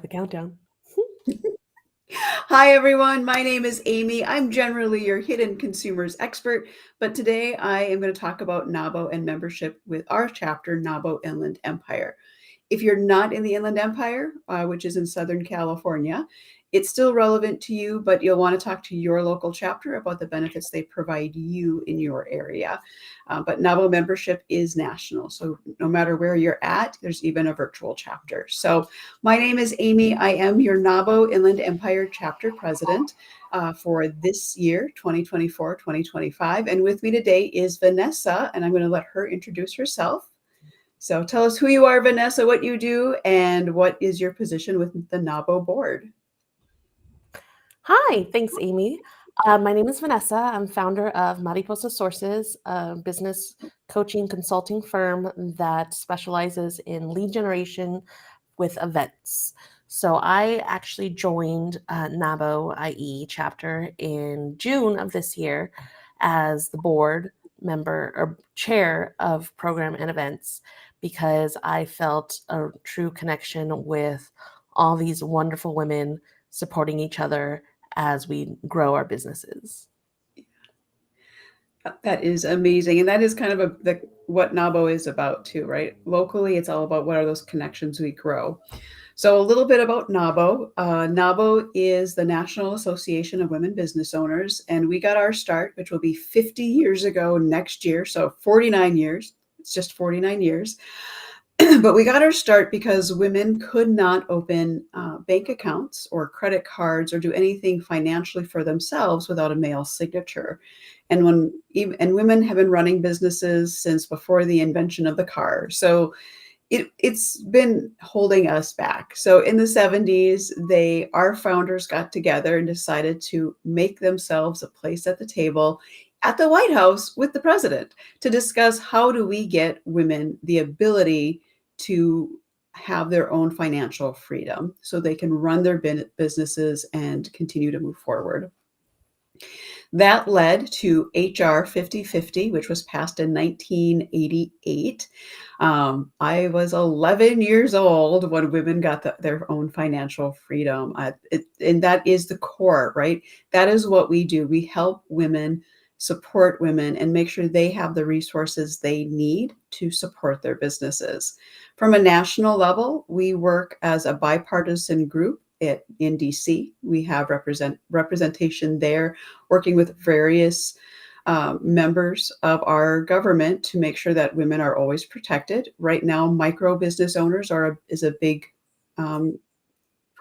the countdown. Hi, everyone. My name is Amy. I'm generally your hidden consumers expert, but today I am going to talk about NAWBO and membership with our chapter, NAWBO Inland Empire. If you're not in the Inland Empire, which is in Southern California, it's still relevant to you, but you'll want to talk to your local chapter about the benefits they provide you in your area. But NAWBO membership is national, so no matter where you're at, there's even a virtual chapter. So my name is Amy. I am your NAWBO Inland Empire chapter president for this year, 2024-2025. And with me today is Vanessa, and I'm going to let her introduce herself. So tell us who you are, Vanessa, what you do, and what is your position with the NAWBO board. Hi, thanks, Amy. My name is Vanessa. I'm founder of Mariposa Sources, a business coaching consulting firm that specializes in lead generation with events. So I actually joined NAWBO IE chapter in June of this year as the board member or chair of program and events because I felt a true connection with all these wonderful women supporting each other as we grow our businesses. That is amazing. And that is kind of what NAWBO is about too, right? Locally, it's all about what are those connections we grow. So a little bit about NAWBO. NAWBO is the National Association of Women Business Owners, and we got our start, which will be 50 years ago next year. So 49 years. It's just 49 years. But we got our start because women could not open bank accounts or credit cards or do anything financially for themselves without a male signature. And women have been running businesses since before the invention of the car. So it's been holding us back. So in the 70s, our founders got together and decided to make themselves a place at the table at the White House with the president to discuss how do we get women the ability to have their own financial freedom so they can run their businesses and continue to move forward. That led to HR 5050, which was passed in 1988. I was 11 years old when women got their own financial freedom. And that is the core, right? That is what we do. We help women, support women, and make sure they have the resources they need to support their businesses. From a national level, we work as a bipartisan group in DC. We have representation there, working with various members of our government to make sure that women are always protected. Right now, micro business owners is a big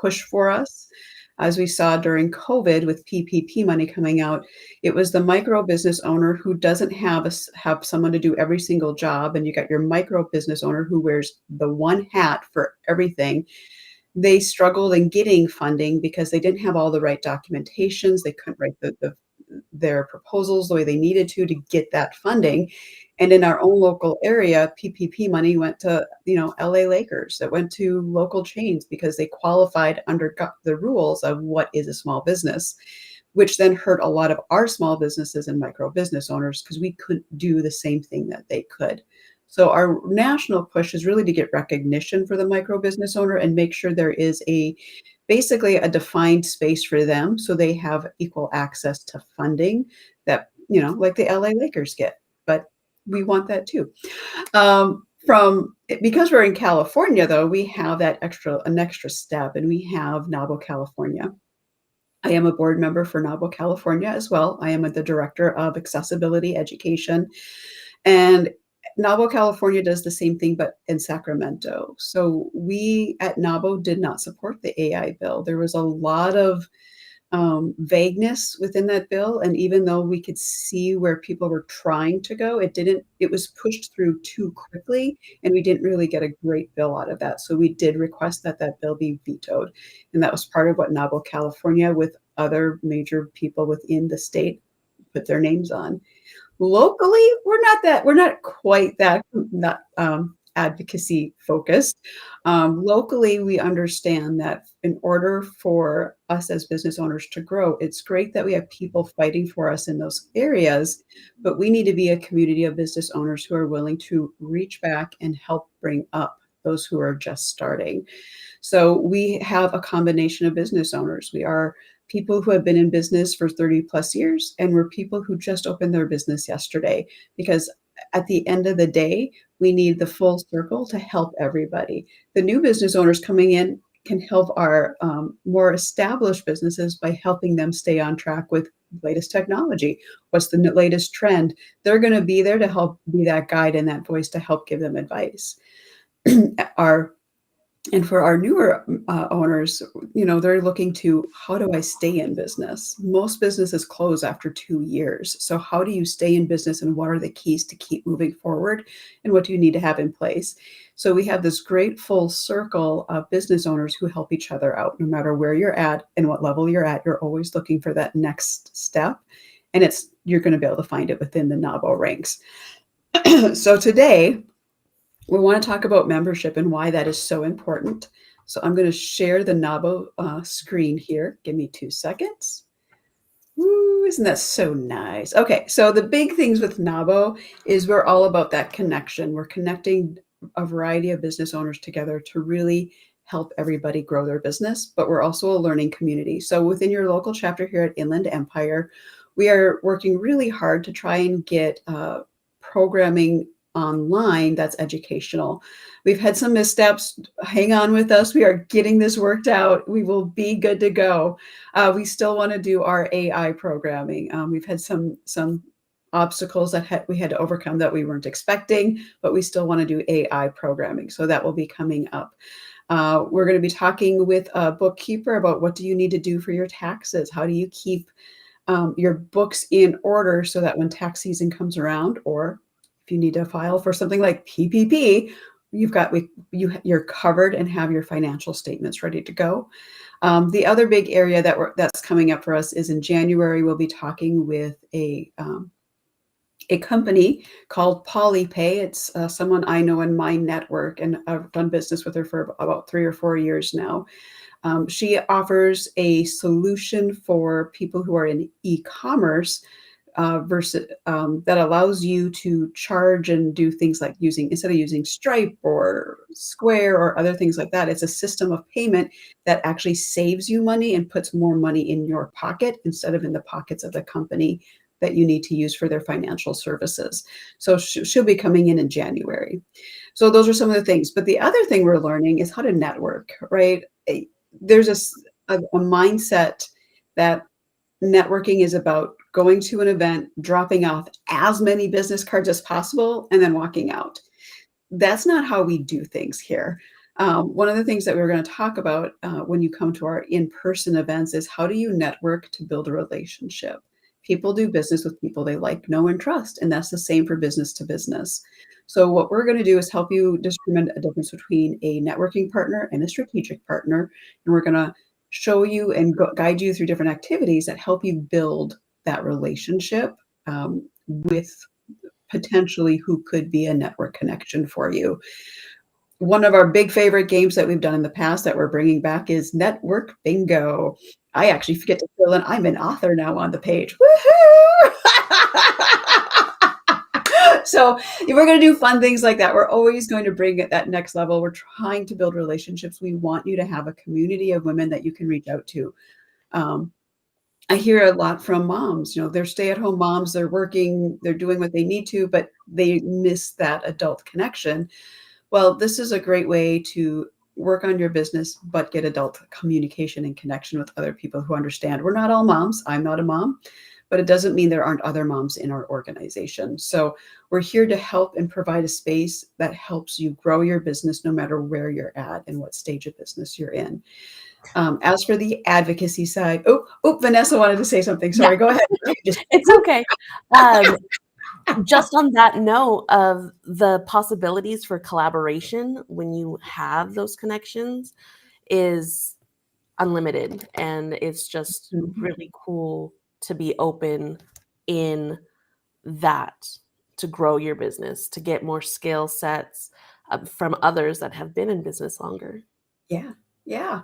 push for us. As we saw during COVID with PPP money coming out, it was the micro business owner who doesn't have someone to do every single job, and you got your micro business owner who wears the one hat for everything. They struggled in getting funding because they didn't have all the right documentations. They couldn't write their proposals the way they needed to get that funding. And in our own local area, PPP money went to, LA Lakers, that went to local chains because they qualified under the rules of what is a small business, which then hurt a lot of our small businesses and micro business owners because we couldn't do the same thing that they could. So our national push is really to get recognition for the micro business owner and make sure there is basically a defined space for them so they have equal access to funding that, like the LA Lakers get. But we want that too. Because we're in California, though, we have an extra step, and we have NAWBO California. I am a board member for NAWBO California as well. I am the director of accessibility education, and NAWBO California does the same thing, but in Sacramento. So we at NAWBO did not support the AI bill. There was a lot of vagueness within that bill. And even though we could see where people were trying to go, it was pushed through too quickly, and we didn't really get a great bill out of that. So we did request that bill be vetoed. And that was part of what NAWBO California, with other major people within the state, put their names on. Locally, we're not quite that not advocacy focused. Locally, we understand that in order for us as business owners to grow, it's great that we have people fighting for us in those areas, but we need to be a community of business owners who are willing to reach back and help bring up those who are just starting. So we have a combination of business owners. We are people who have been in business for 30 plus years, and we're people who just opened their business yesterday, because at the end of the day, we need the full circle to help everybody. The new business owners coming in can help our more established businesses by helping them stay on track with latest technology. What's the latest trend? They're going to be there to help be that guide and that voice to help give them advice. our And for our newer owners, they're looking to, how do I stay in business? Most businesses close after 2 years. So how do you stay in business, and what are the keys to keep moving forward? And what do you need to have in place? So we have this great full circle of business owners who help each other out. No matter where you're at and what level you're at, you're always looking for that next step. And you're going to be able to find it within the NAWBO ranks. So today, we want to talk about membership and why that is so important. So I'm going to share the NAWBO screen here. Give me 2 seconds. Woo, isn't that so nice? Okay, so the big things with NAWBO is we're all about that connection. We're connecting a variety of business owners together to really help everybody grow their business, but we're also a learning community. So within your local chapter here at Inland Empire, we are working really hard to try and get programming online that's educational. We've had some missteps. Hang on with us. We are getting this worked out. We will be good to go. We still want to do our AI programming. We've had some obstacles that we had to overcome that we weren't expecting, but we still want to do AI programming. So that will be coming up. We're going to be talking with a bookkeeper about what do you need to do for your taxes? How do you keep your books in order so that when tax season comes around, or if you need to file for something like PPP, you're covered and have your financial statements ready to go. The other big area that's coming up for us is in January, we'll be talking with a company called Polypay. It's someone I know in my network, and I've done business with her for about 3 or 4 years now. She offers a solution for people who are in e-commerce versus that allows you to charge and do things like instead of using Stripe or Square or other things like that, it's a system of payment that actually saves you money and puts more money in your pocket instead of in the pockets of the company that you need to use for their financial services. So she'll be coming in January. So those are some of the things. But the other thing we're learning is how to network, right? There's a mindset that networking is about going to an event, dropping off as many business cards as possible, and then walking out. That's not how we do things here. One of the things that we're going to talk about when you come to our in-person events is, how do you network to build a relationship? People do business with people they like, know, and trust, and that's the same for business to business. So what we're going to do is help you determine a difference between a networking partner and a strategic partner, and we're going to show you and guide you through different activities that help you build that relationship with potentially who could be a network connection for you. One of our big favorite games that we've done in the past that we're bringing back is Network Bingo. I actually forget to fill in. I'm an author now on the page. Woohoo! So we're going to do fun things like that. We're always going to bring it that next level. We're trying to build relationships. We want you to have a community of women that you can reach out to. I hear a lot from moms, they're stay-at-home moms, they're working, they're doing what they need to, but they miss that adult connection. Well, this is a great way to work on your business, but get adult communication and connection with other people who understand. We're not all moms. I'm not a mom, but it doesn't mean there aren't other moms in our organization. So we're here to help and provide a space that helps you grow your business no matter where you're at and what stage of business you're in. As for the advocacy side, Vanessa wanted to say something. Sorry, Yeah. go ahead. It's okay. Just on that note of the possibilities for collaboration when you have those connections is unlimited, and it's just really cool to be open in that, to grow your business, to get more skill sets from others that have been in business longer. Yeah. Yeah.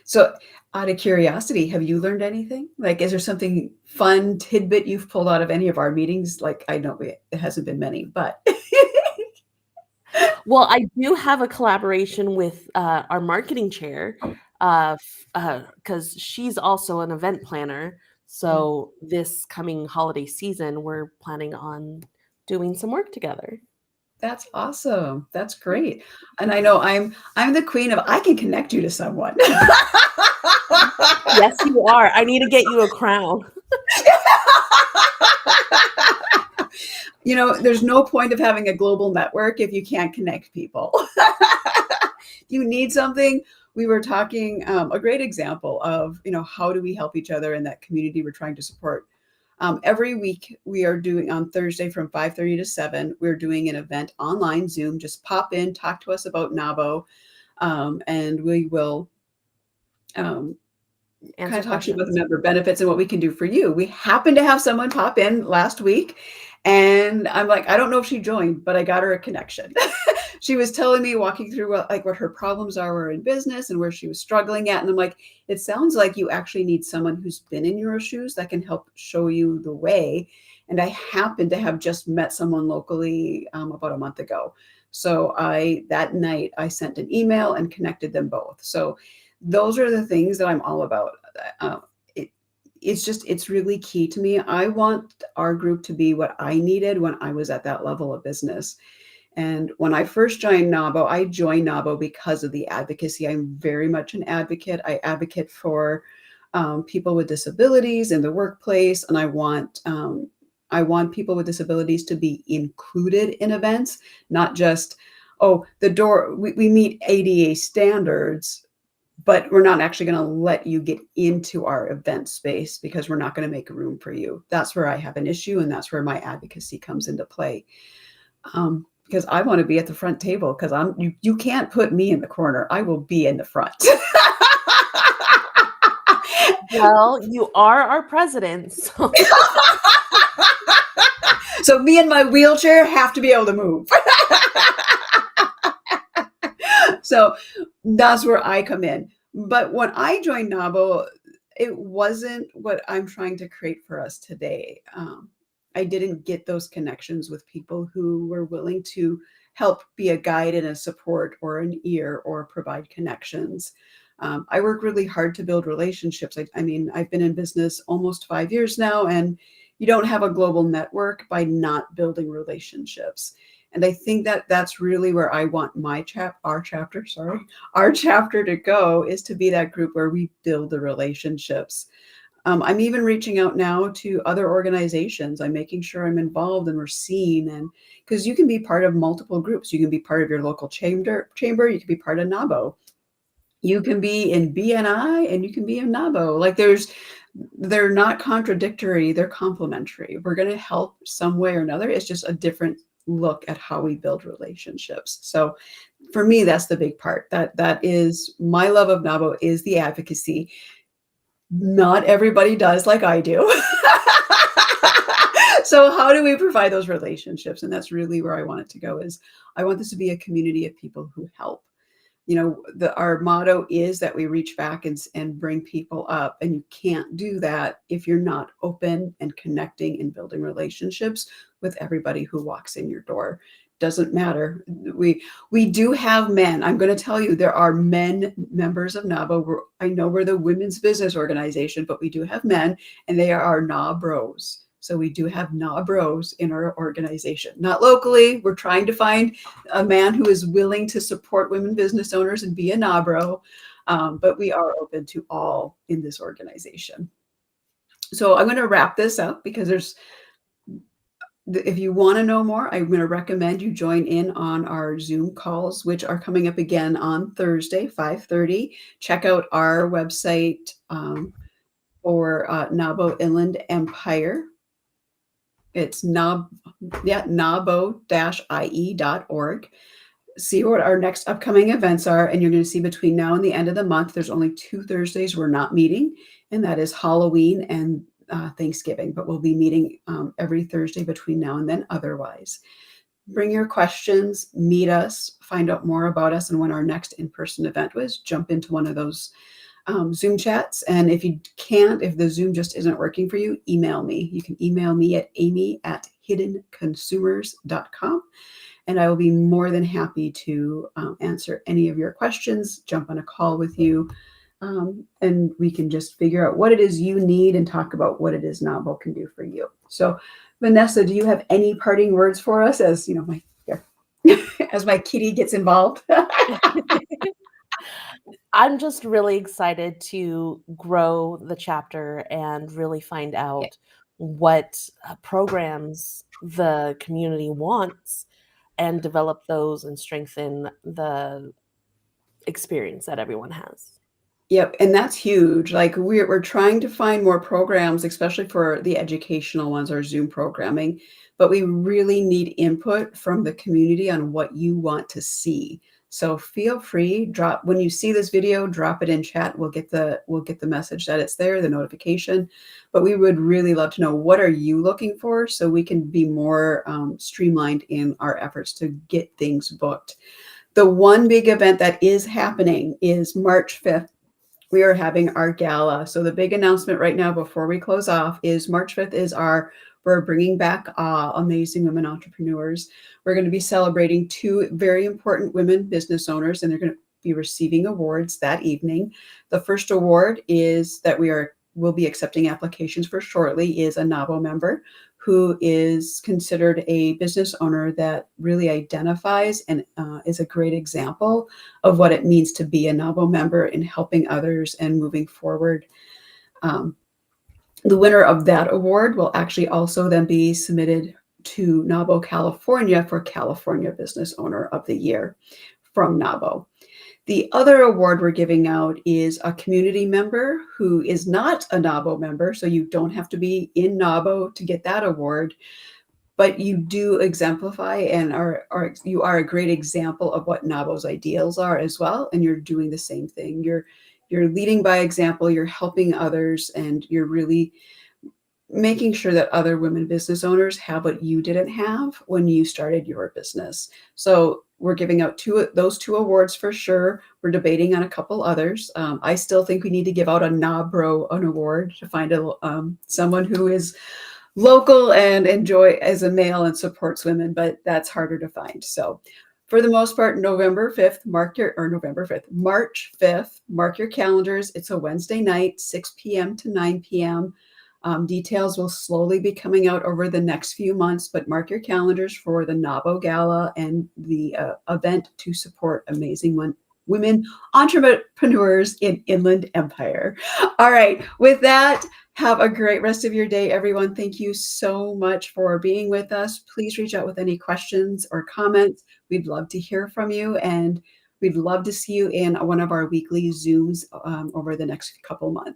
So out of curiosity, have you learned anything? Like, is there something fun tidbit you've pulled out of any of our meetings? Like, I know it hasn't been many, but. Well, I do have a collaboration with our marketing chair because she's also an event planner. Yeah. So this coming holiday season, we're planning on doing some work together. That's awesome. That's Yeah. great. And I know I'm the queen of I can connect you to someone. Yes, you are. I need to get you a crown. You know, there's no point of having a global network if you can't connect people. You need something. We were talking a great example of, you know, how do we help each other in that community we're trying to support. Every week we are doing on Thursday from 5:30 to 7, we're doing an event online Zoom. Just pop in, talk to us about NAWBO, and we will um, kind Answer of talk to you about the questions. member benefits and what we can do for you. We happened to have someone pop in last week, and I'm like, I don't know if she joined, but I got her a connection. She was telling me, walking through what her problems are in business and where she was struggling at, and I'm like, it sounds like you actually need someone who's been in your shoes that can help show you the way. And I happen to have just met someone locally about a month ago. So that night I sent an email and connected them both. So those are the things that I'm all about. Uh, it, it's really key to me. I want our group to be what I needed when I was at that level of business. And when I first joined NAWBO, I joined NAWBO because of the advocacy. I'm very much an advocate. I advocate for people with disabilities in the workplace, and I want people with disabilities to be included in events, not just, oh, the door. We meet ADA standards, but we're not actually going to let you get into our event space because we're not going to make room for you. That's where I have an issue, and that's where my advocacy comes into play. Because I want to be at the front table because you can't put me in the corner. I will be in the front. Well, you are our president. So. So me and my wheelchair have to be able to move. So that's where I come in. But when I joined NAWBO, it wasn't what I'm trying to create for us today. I didn't get those connections with people who were willing to help be a guide and a support or an ear or provide connections. I work really hard to build relationships. I mean, I've been in business almost 5 years now, and you don't have a global network by not building relationships. And I think that that's really where I want our chapter to go, is to be that group where we build the relationships. I'm even reaching out now to other organizations. I'm making sure I'm involved and we're seen. And because you can be part of multiple groups, you can be part of your local chamber, you can be part of NAWBO. You can be in BNI and you can be in NAWBO. Like they're not contradictory, they're complementary. We're going to help some way or another. It's just a different look at how we build relationships. So for me, that's the big part. That is my love of NAWBO, is the advocacy. Not everybody does like I do. So how do we provide those relationships? And that's really where I want it to go, is I want this to be a community of people who help. You know, our motto is that we reach back and bring people up, and you can't do that if you're not open and connecting and building relationships with everybody who walks in your door. Doesn't matter. We do have men. I'm going to tell you, there are men members of NAWBO. I know we're the women's business organization, but we do have men, and they are our NAWBROs. So we do have NAWBROs in our organization. Not locally. We're trying to find a man who is willing to support women business owners and be a NAWBRO, but we are open to all in this organization. So I'm going to wrap this up, because if you want to know more, I'm going to recommend you join in on our Zoom calls, which are coming up again on Thursday, 5:30. Check out our website for NAWBO Inland Empire. It's NAWBO-IE.org. See what our next upcoming events are, and you're going to see between now and the end of the month, there's only 2 Thursdays we're not meeting, and that is Halloween and Thanksgiving, but we'll be meeting every Thursday between now and then otherwise. Bring your questions, meet us, find out more about us and when our next in-person event was. Jump into one of those Zoom chats. And if the Zoom just isn't working for you, email me. You can email me at amy@hiddenconsumers.com. and I will be more than happy to answer any of your questions, jump on a call with you, and we can just figure out what it is you need and talk about what it is NAWBO can do for you. So, Vanessa, do you have any parting words for us as my as my kitty gets involved? I'm just really excited to grow the chapter and really find out what programs the community wants and develop those and strengthen the experience that everyone has. Yep, and that's huge. Like we're trying to find more programs, especially for the educational ones or Zoom programming, but we really need input from the community on what you want to see. So feel free, drop when you see this video, drop it in chat. We'll get the message that it's there, the notification. But we would really love to know, what are you looking for, so we can be more streamlined in our efforts to get things booked. The one big event that is happening is March 5th. We are having our gala. So the big announcement right now before we close off is March 5th is we're bringing back amazing women entrepreneurs. We're going to be celebrating two very important women business owners, and they're going to be receiving awards that evening. The first award is that will be accepting applications for shortly is a NAWBO member who is considered a business owner that really identifies and is a great example of what it means to be a NAWBO member in helping others and moving forward. The winner of that award will actually also then be submitted to NAWBO California for California Business Owner of the Year from NAWBO. The other award we're giving out is a community member who is not a NAWBO member, so you don't have to be in NAWBO to get that award, but you do exemplify and you are a great example of what NAWBO's ideals are as well, and you're doing the same thing. You're leading by example, you're helping others, and you're really making sure that other women business owners have what you didn't have when you started your business. So we're giving out those two awards for sure. We're debating on a couple others. I still think we need to give out a NAWBO an award to find someone who is local and enjoy as a male and supports women, but that's harder to find. So for the most part, March 5th, mark your calendars. It's a Wednesday night, 6 p.m. to 9 p.m. Details will slowly be coming out over the next few months, but mark your calendars for the NAWBO Gala and the event to support amazing women entrepreneurs in Inland Empire. All right, with that, have a great rest of your day, everyone. Thank you so much for being with us. Please reach out with any questions or comments. We'd love to hear from you, and we'd love to see you in one of our weekly Zooms over the next couple months.